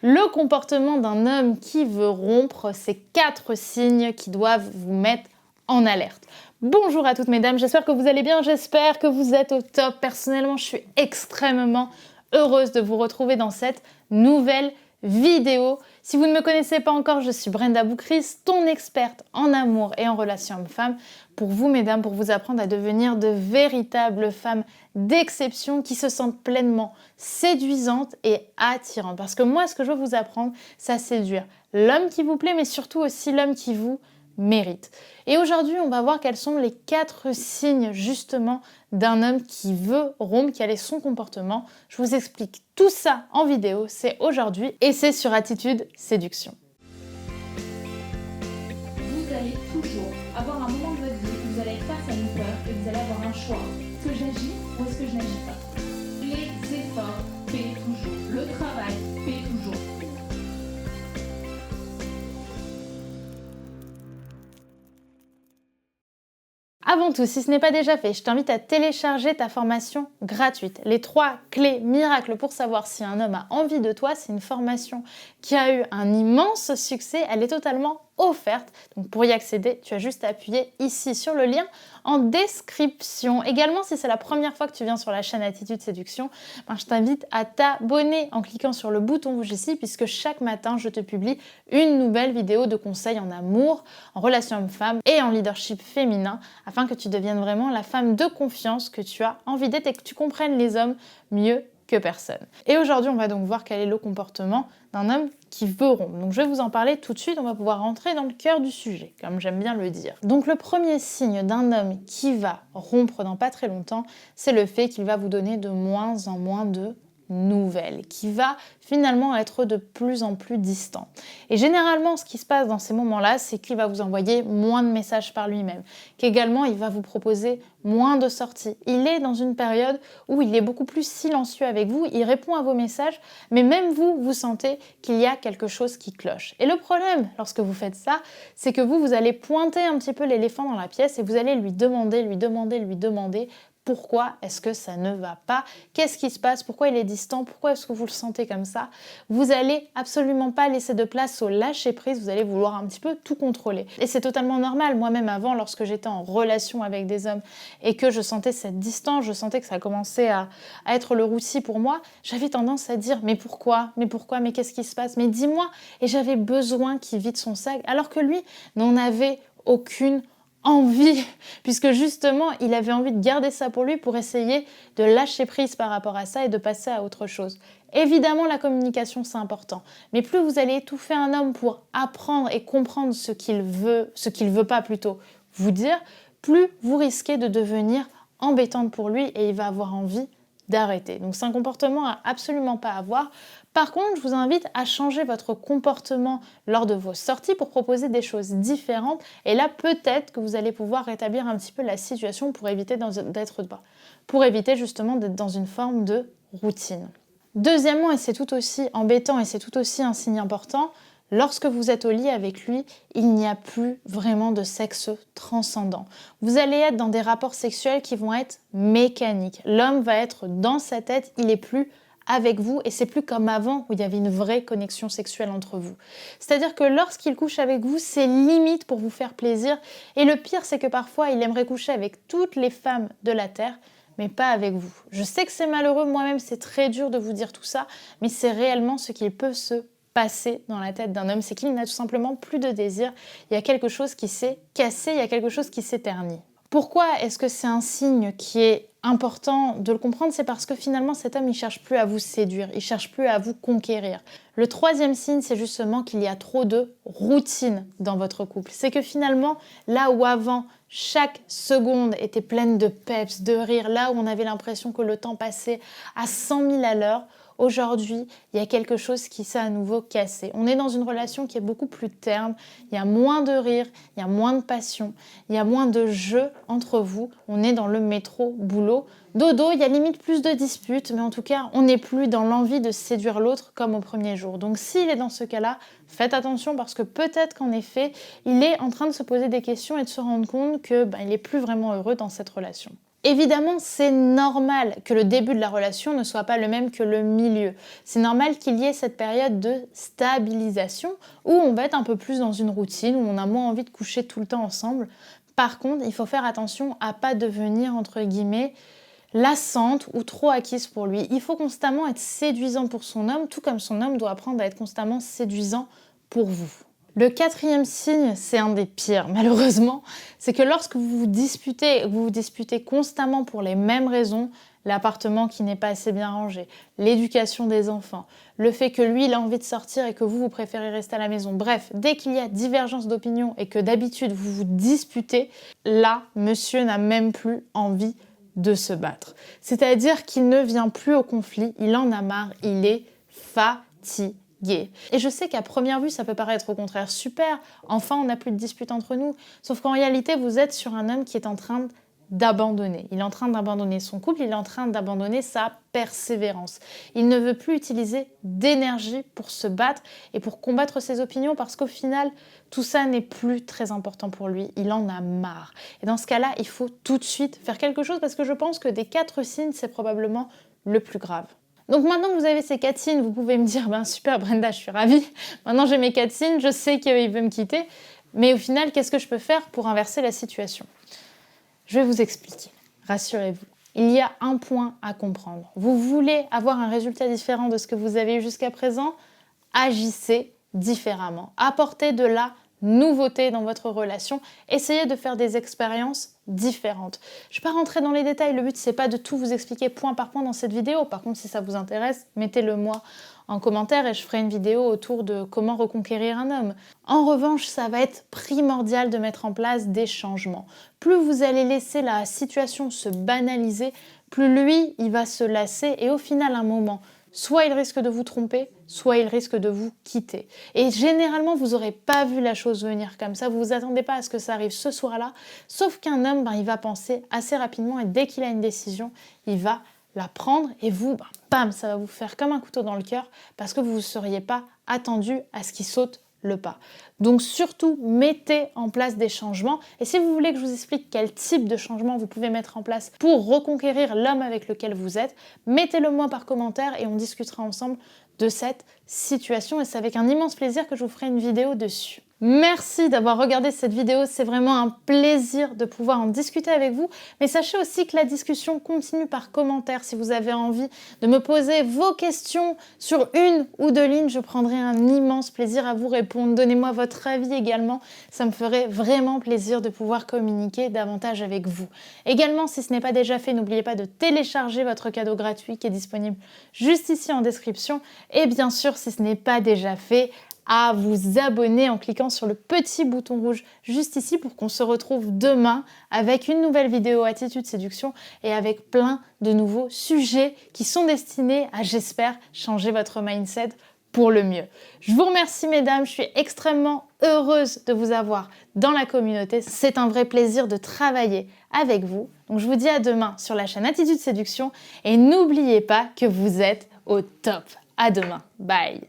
Le comportement d'un homme qui veut rompre, c'est 4 signes qui doivent vous mettre en alerte. Bonjour à toutes mesdames, j'espère que vous allez bien, j'espère que vous êtes au top. Personnellement, je suis extrêmement heureuse de vous retrouver dans cette nouvelle vidéo. Si vous ne me connaissez pas encore, je suis Brenda Boukris, ton experte en amour et en relations hommes-femmes. Pour vous mesdames, pour vous apprendre à devenir de véritables femmes d'exception qui se sentent pleinement séduisantes et attirantes. Parce que moi, ce que je veux vous apprendre, c'est à séduire l'homme qui vous plaît, mais surtout aussi l'homme qui vous mérite. Et aujourd'hui, on va voir quels sont les 4 signes justement d'un homme qui veut rompre, quel est son comportement. Je vous explique tout ça en vidéo, c'est aujourd'hui et c'est sur Attitude Séduction. Vous allez toujours avoir un moment de votre vie où vous allez être face à une peur et vous allez avoir un choix. Est-ce que j'agis ou est-ce que je n'agis pas? Les efforts paient toujours. Le travail paie toujours. Avant tout, si ce n'est pas déjà fait, je t'invite à télécharger ta formation gratuite. Les 3 clés miracles pour savoir si un homme a envie de toi, c'est une formation qui a eu un immense succès. Elle est totalement offerte. Donc pour y accéder, tu as juste à appuyer ici sur le lien en description. Également, si c'est la première fois que tu viens sur la chaîne Attitude Séduction, je t'invite à t'abonner en cliquant sur le bouton rouge ici, puisque chaque matin, je te publie une nouvelle vidéo de conseils en amour, en relations hommes-femmes et en leadership féminin, afin que tu deviennes vraiment la femme de confiance que tu as envie d'être et que tu comprennes les hommes mieux que personne. Et aujourd'hui, on va donc voir quel est le comportement d'un homme qui veut rompre. Donc je vais vous en parler tout de suite, on va pouvoir rentrer dans le cœur du sujet, comme j'aime bien le dire. Donc le premier signe d'un homme qui va rompre dans pas très longtemps, c'est le fait qu'il va vous donner de moins en moins de nouvelles, qui va finalement être de plus en plus distant. Et généralement, ce qui se passe dans ces moments-là, c'est qu'il va vous envoyer moins de messages par lui-même, qu'également il va vous proposer moins de sorties. Il est dans une période où il est beaucoup plus silencieux avec vous, il répond à vos messages, mais même vous, vous sentez qu'il y a quelque chose qui cloche. Et le problème, lorsque vous faites ça, c'est que vous allez pointer un petit peu l'éléphant dans la pièce et vous allez lui demander pourquoi est-ce que ça ne va pas? Qu'est-ce qui se passe? Pourquoi il est distant? Pourquoi est-ce que vous le sentez comme ça? Vous allez absolument pas laisser de place au lâcher-prise, vous allez vouloir un petit peu tout contrôler. Et c'est totalement normal. Moi-même avant, lorsque j'étais en relation avec des hommes et que je sentais cette distance, je sentais que ça commençait à être le roussi pour moi, j'avais tendance à dire mais pourquoi? Mais pourquoi? Mais qu'est-ce qui se passe? Mais dis-moi! Et j'avais besoin qu'il vide son sac, alors que lui n'en avait aucune envie, puisque justement, il avait envie de garder ça pour lui pour essayer de lâcher prise par rapport à ça et de passer à autre chose. Évidemment, la communication, c'est important, mais plus vous allez étouffer un homme pour apprendre et comprendre ce qu'il veut pas plutôt vous dire, plus vous risquez de devenir embêtante pour lui et il va avoir envie d'arrêter. Donc c'est un comportement à absolument pas avoir. Par contre, je vous invite à changer votre comportement lors de vos sorties pour proposer des choses différentes. Et là, peut-être que vous allez pouvoir rétablir un petit peu la situation pour éviter justement d'être dans une forme de routine. Deuxièmement, et c'est tout aussi embêtant et c'est tout aussi un signe important, lorsque vous êtes au lit avec lui, il n'y a plus vraiment de sexe transcendant. Vous allez être dans des rapports sexuels qui vont être mécaniques. L'homme va être dans sa tête, il est plus avec vous et c'est plus comme avant où il y avait une vraie connexion sexuelle entre vous. C'est-à-dire que lorsqu'il couche avec vous, c'est limite pour vous faire plaisir et le pire c'est que parfois il aimerait coucher avec toutes les femmes de la Terre mais pas avec vous. Je sais que c'est malheureux, moi-même c'est très dur de vous dire tout ça, mais c'est réellement ce qu'il peut se passer dans la tête d'un homme, c'est qu'il n'a tout simplement plus de désir, il y a quelque chose qui s'est cassé, il y a quelque chose qui s'est terni. Pourquoi est-ce que c'est un signe qui est important de le comprendre? C'est parce que finalement cet homme il cherche plus à vous séduire, il cherche plus à vous conquérir. Le troisième signe, c'est justement qu'il y a trop de routine dans votre couple. C'est que finalement, là où avant, chaque seconde était pleine de peps, de rire, là où on avait l'impression que le temps passait à 100 000 à l'heure, aujourd'hui, il y a quelque chose qui s'est à nouveau cassé. On est dans une relation qui est beaucoup plus terne, il y a moins de rire, il y a moins de passion, il y a moins de jeu entre vous. On est dans le métro boulot. Dodo, il y a limite plus de disputes, mais en tout cas, on n'est plus dans l'envie de séduire l'autre comme au premier jour. Donc s'il est dans ce cas-là, faites attention parce que peut-être qu'en effet, il est en train de se poser des questions et de se rendre compte qu'il n'est plus vraiment heureux dans cette relation. Évidemment, c'est normal que le début de la relation ne soit pas le même que le milieu. C'est normal qu'il y ait cette période de stabilisation où on va être un peu plus dans une routine, où on a moins envie de coucher tout le temps ensemble. Par contre, il faut faire attention à pas devenir, entre guillemets, lassante ou trop acquise pour lui. Il faut constamment être séduisant pour son homme, tout comme son homme doit apprendre à être constamment séduisant pour vous. Le 4e signe, c'est un des pires, malheureusement, c'est que lorsque vous vous disputez constamment pour les mêmes raisons, l'appartement qui n'est pas assez bien rangé, l'éducation des enfants, le fait que lui, il a envie de sortir et que vous préférez rester à la maison. Bref, dès qu'il y a divergence d'opinion et que d'habitude vous vous disputez, là, monsieur n'a même plus envie de se battre. C'est-à-dire qu'il ne vient plus au conflit, il en a marre, il est fatigué. Et je sais qu'à première vue, ça peut paraître au contraire super, enfin on n'a plus de dispute entre nous, sauf qu'en réalité, vous êtes sur un homme qui est en train d'abandonner. Il est en train d'abandonner son couple, il est en train d'abandonner sa persévérance. Il ne veut plus utiliser d'énergie pour se battre et pour combattre ses opinions parce qu'au final, tout ça n'est plus très important pour lui. Il en a marre. Et dans ce cas-là, il faut tout de suite faire quelque chose parce que je pense que des 4 signes, c'est probablement le plus grave. Donc maintenant que vous avez ces 4 signes, vous pouvez me dire « Ben super Brenda, je suis ravie. Maintenant j'ai mes 4 signes, je sais qu'il veut me quitter. » Mais au final, qu'est-ce que je peux faire pour inverser la situation ? Je vais vous expliquer, rassurez-vous. Il y a un point à comprendre. Vous voulez avoir un résultat différent de ce que vous avez eu jusqu'à présent ? Agissez différemment. Apportez de la nouveauté dans votre relation. Essayez de faire des expériences différentes. Je ne vais pas rentrer dans les détails. Le but, c'est pas de tout vous expliquer point par point dans cette vidéo. Par contre, si ça vous intéresse, mettez-le moi en commentaire et je ferai une vidéo autour de comment reconquérir un homme. En revanche, ça va être primordial de mettre en place des changements. Plus vous allez laisser la situation se banaliser, plus lui, il va se lasser et au final, à un moment, soit il risque de vous tromper, soit il risque de vous quitter. Et généralement, vous n'aurez pas vu la chose venir comme ça, vous ne vous attendez pas à ce que ça arrive ce soir-là, sauf qu'un homme, il va penser assez rapidement et dès qu'il a une décision, il va la prendre et vous, bam, ça va vous faire comme un couteau dans le cœur parce que vous ne seriez pas attendu à ce qu'il saute le pas. Donc surtout, mettez en place des changements. Et si vous voulez que je vous explique quel type de changement vous pouvez mettre en place pour reconquérir l'homme avec lequel vous êtes, mettez-le moi par commentaire et on discutera ensemble de cette situation. Et c'est avec un immense plaisir que je vous ferai une vidéo dessus. Merci d'avoir regardé cette vidéo, c'est vraiment un plaisir de pouvoir en discuter avec vous. Mais sachez aussi que la discussion continue par commentaire. Si vous avez envie de me poser vos questions sur 1 ou 2 lignes, je prendrai un immense plaisir à vous répondre. Donnez-moi votre avis également, ça me ferait vraiment plaisir de pouvoir communiquer davantage avec vous. Également, si ce n'est pas déjà fait, n'oubliez pas de télécharger votre cadeau gratuit qui est disponible juste ici en description. Et bien sûr, si ce n'est pas déjà fait, à vous abonner en cliquant sur le petit bouton rouge juste ici pour qu'on se retrouve demain avec une nouvelle vidéo Attitude Séduction et avec plein de nouveaux sujets qui sont destinés à, j'espère, changer votre mindset pour le mieux. Je vous remercie mesdames, je suis extrêmement heureuse de vous avoir dans la communauté. C'est un vrai plaisir de travailler avec vous. Donc je vous dis à demain sur la chaîne Attitude Séduction et n'oubliez pas que vous êtes au top. À demain. Bye.